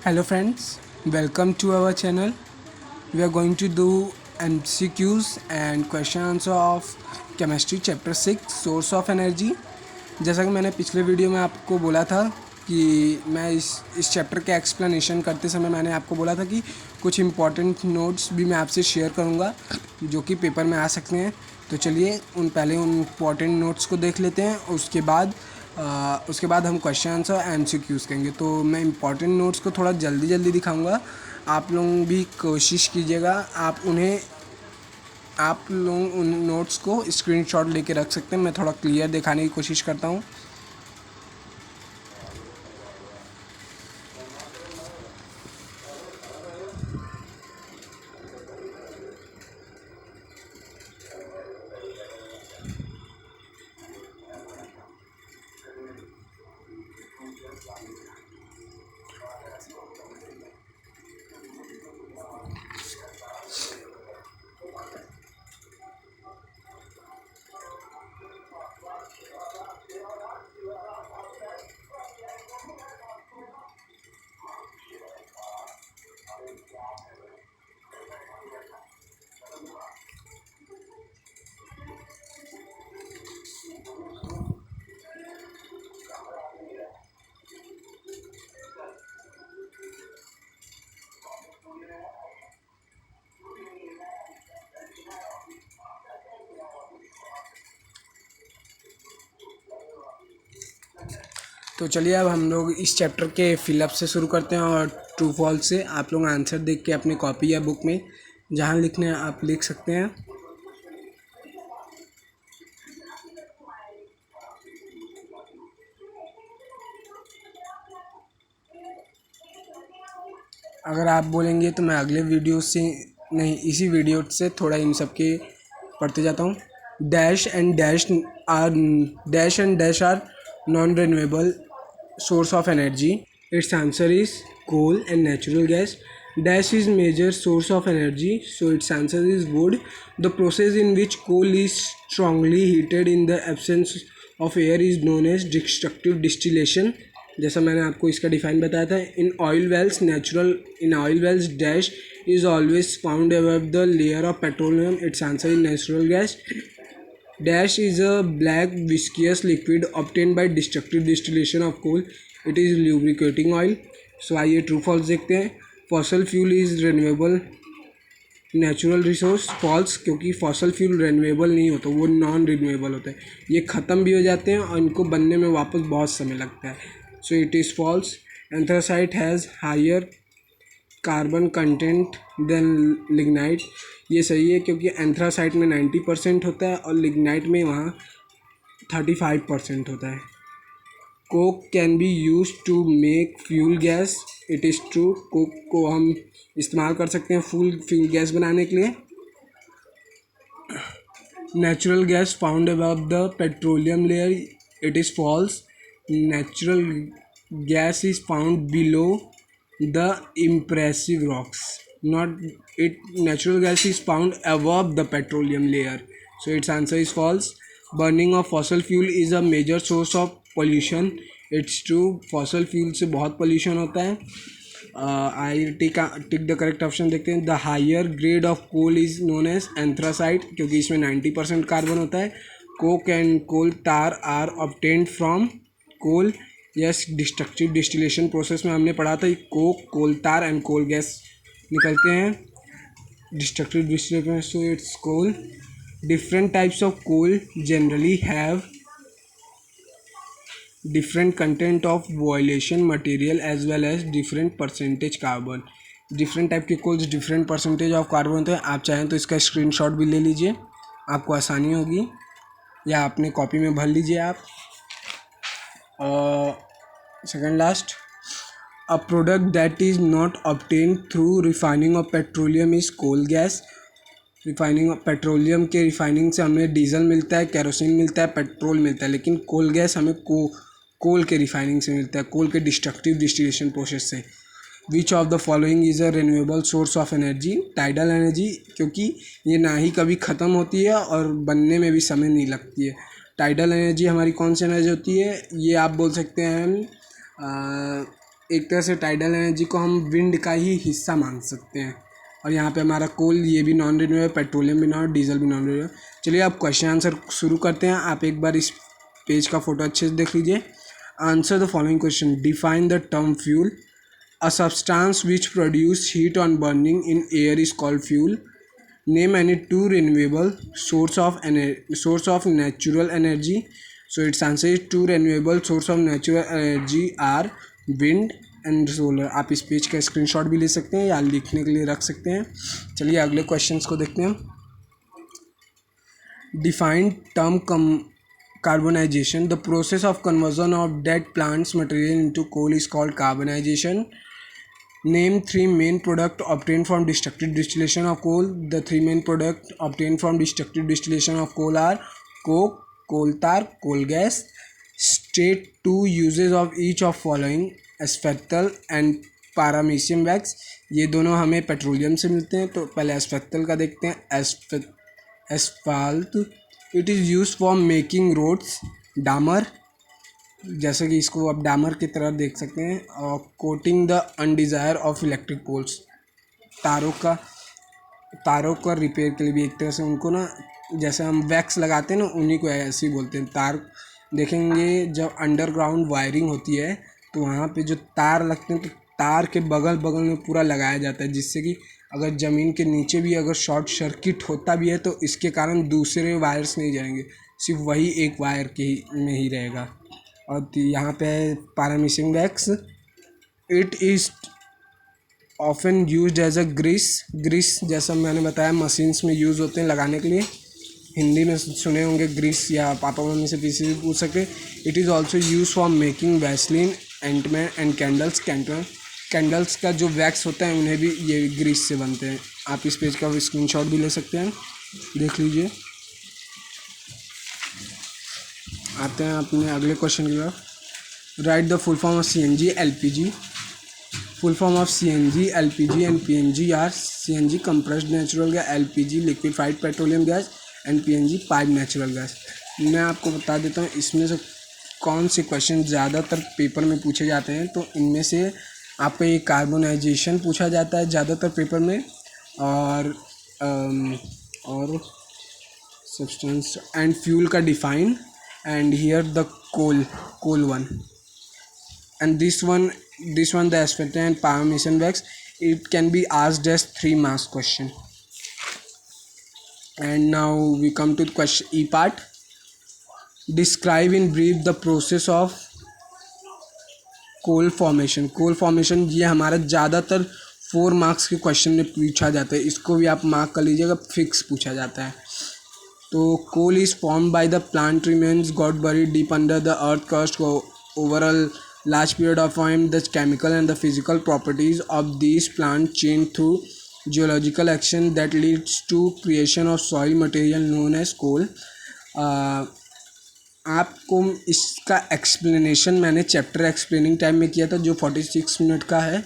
Hello friends, welcome to our channel. We are going to do MCQs and question answer of chemistry chapter 6 source of energy. जैसा कि मैंने पिछले video में आपको बोला था कि मैं इस चैप्टर के एक्सप्लेनेशन करते समय मैंने आपको बोला था कि कुछ इम्पॉर्टेंट नोट्स भी मैं आपसे शेयर करूंगा जो कि पेपर में आ सकते हैं। तो चलिए पहले उन इम्पॉर्टेंट नोट्स को देख लेते हैं। उसके बाद हम क्वेश्चन आंसर MCQs करेंगे। तो मैं इम्पॉर्टेंट नोट्स को थोड़ा जल्दी जल्दी दिखाऊंगा, आप लोग भी कोशिश कीजिएगा। आप लोग उन नोट्स को स्क्रीनशॉट लेके रख सकते हैं। मैं थोड़ा क्लियर दिखाने की कोशिश करता हूँ। तो चलिए अब हम लोग इस चैप्टर के फिलअप से शुरू करते हैं और ट्रू फॉल्स से। आप लोग आंसर देख के अपनी कॉपी या बुक में जहाँ लिखने हैं आप लिख सकते हैं। अगर आप बोलेंगे तो मैं अगले वीडियो से नहीं, इसी वीडियो से थोड़ा इन सब के पढ़ते जाता हूँ। Dash and dash are non renewable source of energy. Its answer is coal and natural gas. Dash is major source of energy, so its answer is wood. The process in which coal is strongly heated in the absence of air is known as destructive distillation. जैसा मैंने आपको इसका define बताया था। In oil wells dash is always found above the layer of petroleum. It's answer is natural gas. Dash is a black viscous liquid obtained by destructive distillation of coal. It is lubricating oil. So आइए true false देखते हैं। Fossil fuel is renewable natural resource. False, क्योंकि fossil fuel renewable नहीं होता, वो non renewable होता है। ये ख़त्म भी हो जाते हैं और इनको बनने में वापस बहुत समय लगता है। So it is false. Anthracite has higher carbon content than lignite. ये सही है, क्योंकि एंथ्रासाइट में 90% होता है और लिग्नाइट में वहाँ 35% होता है. Coke can be use to make fuel gas. It is true. Coke को हम इस्तेमाल कर सकते हैं फ्यूल गैस बनाने के लिए. Natural gas found above the petroleum layer. It is false. Natural gas is found below the impressive rocks. Not it. Natural gas is found above the petroleum layer, so its answer is false. Burning of fossil fuel is a major source of pollution. It's true. fossil fuel से बहुत pollution होता है. I tick the correct option देखते हैं. The higher grade of coal is known as anthracite, क्योंकि इसमें 90% carbon होता है. Coke and coal tar are obtained from coal. Yes, destructive distillation process में हमने पढ़ा था coke, coal tar and coal gas निकलते हैं destructive distillation. So it's coal. Different types of coal generally have different content of violation material as well as different percentage carbon. Different type के coals different percentage of carbon होते हैं. आप चाहें तो इसका screenshot भी ले लीजिए, आपको आसानी होगी, या अपने कॉपी में भर लीजिए आप. Second last, a product that is not obtained through refining of petroleum is coal gas. Refining petroleum के रिफाइनिंग से हमें डीजल मिलता है, केरोसिन मिलता है, पेट्रोल मिलता है, लेकिन कोल गैस हमें कोल के रिफाइनिंग से मिलता है, कोल के डिस्ट्रक्टिव डिस्टिलेशन प्रोसेस से. Which of the following is a renewable source of energy. Tidal energy, क्योंकि ये ना ही कभी ख़त्म होती है और बनने में भी समय नहीं लगती है. टाइडल एनर्जी हमारी कौन सी एनर्जी होती है, ये आप बोल सकते हैं एक तरह से टाइडल एनर्जी को हम विंड का ही हिस्सा मान सकते हैं। और यहाँ पे हमारा कोल ये भी नॉन रिन्यूएबल, पेट्रोलियम भी नॉन, डीजल भी नॉन रिन्यूएबल। चलिए अब क्वेश्चन आंसर शुरू करते हैं। आप एक बार इस पेज का फोटो अच्छे से देख लीजिए। Answer the following question. Define the term fuel. A substance which produce heat on burning in air is called fuel. Name any two renewable source of natural energy. So its answer is two renewable source of natural energy are wind and solar. आप इस page का screenshot भी ले सकते हैं या लिखने के लिए रख सकते हैं। चलिए अगले क्वेश्चंस को देखते हैं। Define term carbonization. The process of conversion of dead plants material into coal is called carbonization. Name three main products obtained from destructive distillation of coal. The three main products obtained from destructive distillation of coal are coke, coal tar, coal gas. State two uses of each of following: asphalt and paramecium wax. ये दोनों हमें petroleum से मिलते हैं। तो पहले एस्फेक्टल का देखते हैं। Asphalt, it is use for making roads. डामर, जैसे कि इसको आप डामर की तरह देख सकते हैं। और coating the undesire of electric poles, तारों का रिपेयर के लिए भी एक तरह से उनको ना, जैसे हम वैक्स लगाते हैं ना, उन्हीं को ऐसे ही बोलते हैं। तार देखेंगे जब अंडरग्राउंड वायरिंग होती है तो वहाँ पे जो तार लगते हैं तो तार के बगल बगल में पूरा लगाया जाता है, जिससे कि अगर ज़मीन के नीचे भी अगर शॉर्ट सर्किट होता भी है तो इसके कारण दूसरे वायर्स नहीं जाएंगे, सिर्फ वही एक वायर के में ही रहेगा। और यहाँ पे paramecium wax, it is often used as a grease जैसा मैंने बताया मशीन्स में यूज़ होते हैं लगाने के लिए। हिंदी में सुने होंगे ग्रीस, या पापा मम्मी से किसी भी पूछ सकते। It is also use for making Vaseline, ointment and candles. Candles का जो वैक्स होता है उन्हें भी ये ग्रीस से बनते हैं। आप इस पेज का स्क्रीनशॉट भी ले सकते हैं, देख लीजिए। आते हैं अपने अगले क्वेश्चन की तरफ। Right the full form of CNG LPG। Full form of CNG, LPG and PNG are: CNG compressed natural gas, LPG liquefied petroleum gas and PNG piped natural gas। मैं आपको बता देता हूँ इसमें से कौन से क्वेश्चन ज़्यादातर पेपर में पूछे जाते हैं। तो इनमें से आपको ये कार्बोनाइजेशन पूछा जाता है ज़्यादातर पेपर में, और सब्सटेंस एंड फ्यूल का define, and here the coal one, and this one the asphalt and paramecium wax. It can be asked as 3 marks question. And now we come to the question E part. Describe in brief the process of coal formation। ये हमारा ज़्यादातर 4 marks के question में पूछा जाता है, इसको भी आप मार्क कर लीजिएगा, फिक्स पूछा जाता है। तो coal is formed by the plant remains got buried deep under the earth crust over a large period of time. The chemical and the physical properties of these plants change through geological action that leads to creation of soil material known as coal। आपको इसका explanation मैंने chapter explaining time में किया था, जो 46 minute का है।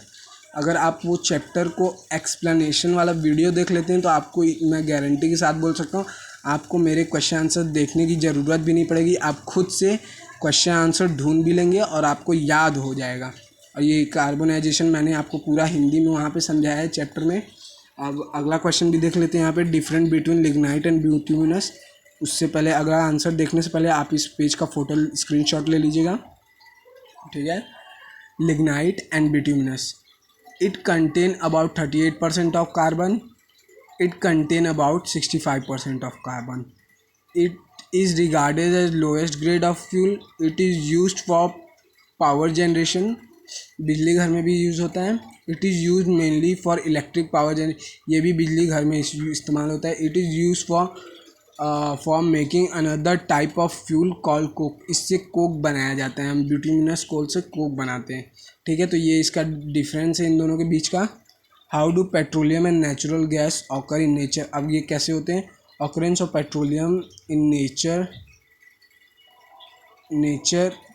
अगर आप वो चैप्टर को एक्सप्लेनेशन वाला वीडियो देख लेते हैं तो आपको मैं गारंटी के साथ बोल सकता हूँ आपको मेरे क्वेश्चन आंसर देखने की ज़रूरत भी नहीं पड़ेगी। आप खुद से क्वेश्चन आंसर ढूंढ भी लेंगे और आपको याद हो जाएगा। और ये कार्बोनाइजेशन मैंने आपको पूरा हिंदी में वहाँ पे समझाया है चैप्टर में। अब अगला क्वेश्चन भी देख लेते हैं यहाँ पे, different between lignite and bituminous. उससे पहले अगला आंसर देखने से पहले आप इस पेज का फोटो स्क्रीनशॉट ले लीजिएगा, ठीक है। Lignite and bituminous, it contain about 38% of carbon, it contain about 65% of carbon. It is regarded as lowest grade of fuel. It is used for power generation. बिजली घर में भी यूज़ होता है। It is used mainly for electric power generation। ये भी बिजली घर में इस्तेमाल होता है। It is used for making another type of fuel called coke। इससे कोक बनाया जाता है, हम बिटुमिनस कोल से कोक बनाते हैं, ठीक है। तो ये इसका डिफरेंस है इन दोनों के बीच का। How do petroleum and natural gas occur in nature. अब ये कैसे होते हैं? Occurrence of petroleum in nature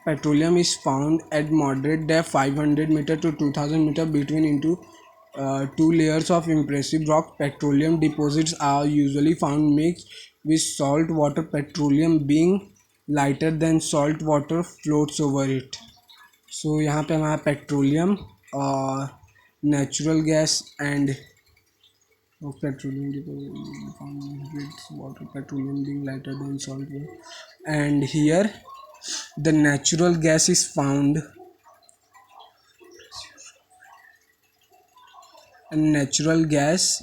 petroleum is found at moderate depth 500 metre to 2000 metre between into 2 layers of impressive rock। Petroleum deposits are usually found mixed with salt water, petroleum being lighter than salt water floats over it। सो यहाँ पे हमारा petroleum और natural gas and water, petroleum being lighter than salt water. And here the natural gas is found, and natural gas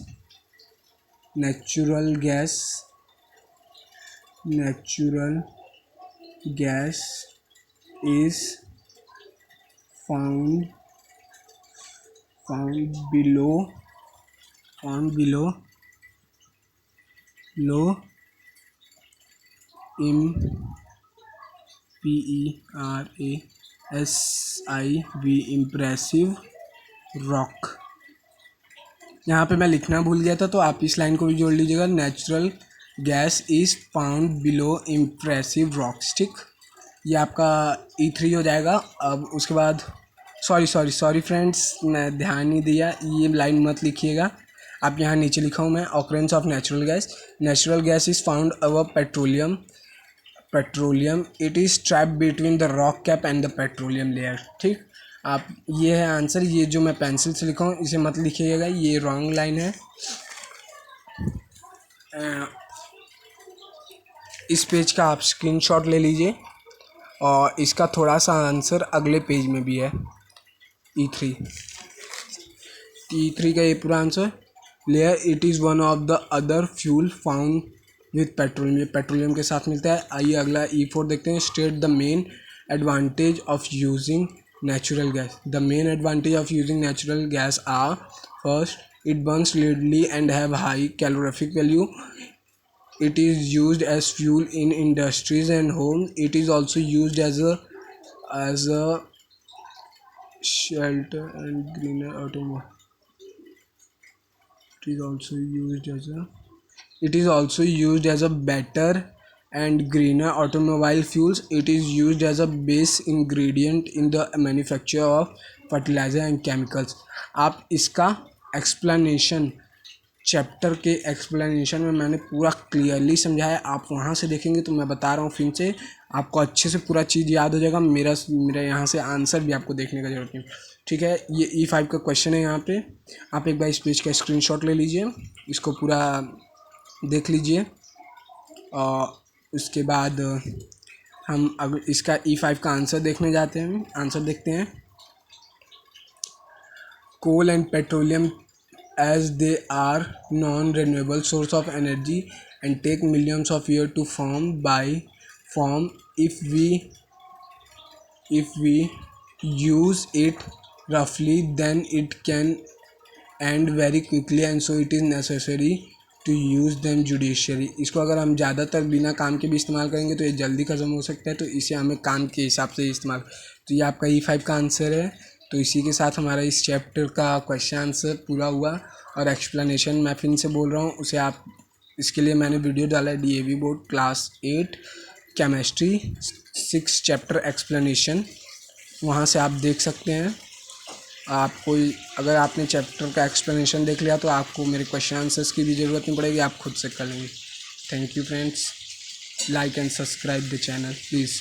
is found below low impressive rock. यहाँ पे मैं लिखना भूल गया था, तो आप इस लाइन को भी जोड़ लीजिएगा, natural gas is found below impressive rocks. ठीक, ये आपका E3 हो जाएगा। अब उसके बाद सॉरी फ्रेंड्स, मैं ध्यान नहीं दिया, ये लाइन मत लिखिएगा, आप यहाँ नीचे लिखा हूँ मैं, occurrence of natural gas is found our petroleum it is trap between the rock cap and the petroleum layer. ठीक, आप ये है आंसर। ये जो मैं पेंसिल से लिखा हूँ इसे मत लिखिएगा, ये रॉन्ग लाइन है। इस पेज का आप स्क्रीनशॉट ले लीजिए, और इसका थोड़ा सा आंसर अगले पेज में भी है, E3 का ये पूरा answer. Layer it is one of the other fuel found with petroleum, ये पेट्रोलियम के साथ मिलता है। आइए अगला E4 देखते हैं। State the main advantage of using natural gas. The main advantage of using natural gas are: first, it burns readily and have high calorific value. It is used as fuel in industries and homes. It is also used as a shelter and greener automobile. It is also used as a better and greener automobile fuels. It is used as a base ingredient in the manufacture of fertilizer and chemicals. आप इसका explanation, chapter के explanation में मैंने पूरा clearly समझाया, आप वहाँ से देखेंगे तो मैं बता रहा हूँ फिर से, आपको अच्छे से पूरा चीज़ याद हो जाएगा। मेरा यहाँ से आंसर भी आपको देखने का जरूरत नहीं। ठीक है, ये E5 का क्वेश्चन है। यहाँ पे आप एक बार इस पेज का स्क्रीनशॉट ले लीजिए, इसको पूरा देख लीजिए, और उसके बाद हम अब इसका E5 का आंसर देखने जाते हैं। आंसर देखते हैं। Coal and petroleum as they are non-renewable source of energy and take millions of years to form. If we use it roughly, then it can end very quickly, and so it is necessary to use them judiciously. इसको अगर हम ज़्यादातर बिना काम के भी इस्तेमाल करेंगे तो ये जल्दी ख़त्म हो सकता है, तो इसे हमें काम के हिसाब से इस्तेमाल। तो ये आपका E5 का आंसर है। तो इसी के साथ हमारा इस चैप्टर का क्वेश्चन आंसर पूरा हुआ, और एक्सप्लेनेशन मैं फिर से बोल रहा हूँ उसे आप, इसके लिए मैंने वीडियो डाला है DAV board class 8 chemistry 6 chapter explanation, वहाँ से आप देख सकते हैं। आपको अगर आपने चैप्टर का एक्सप्लेनेशन देख लिया तो आपको मेरे क्वेश्चन आंसर्स की भी ज़रूरत नहीं पड़ेगी, आप खुद से कर लेंगे। Thank you friends, like and subscribe the channel please.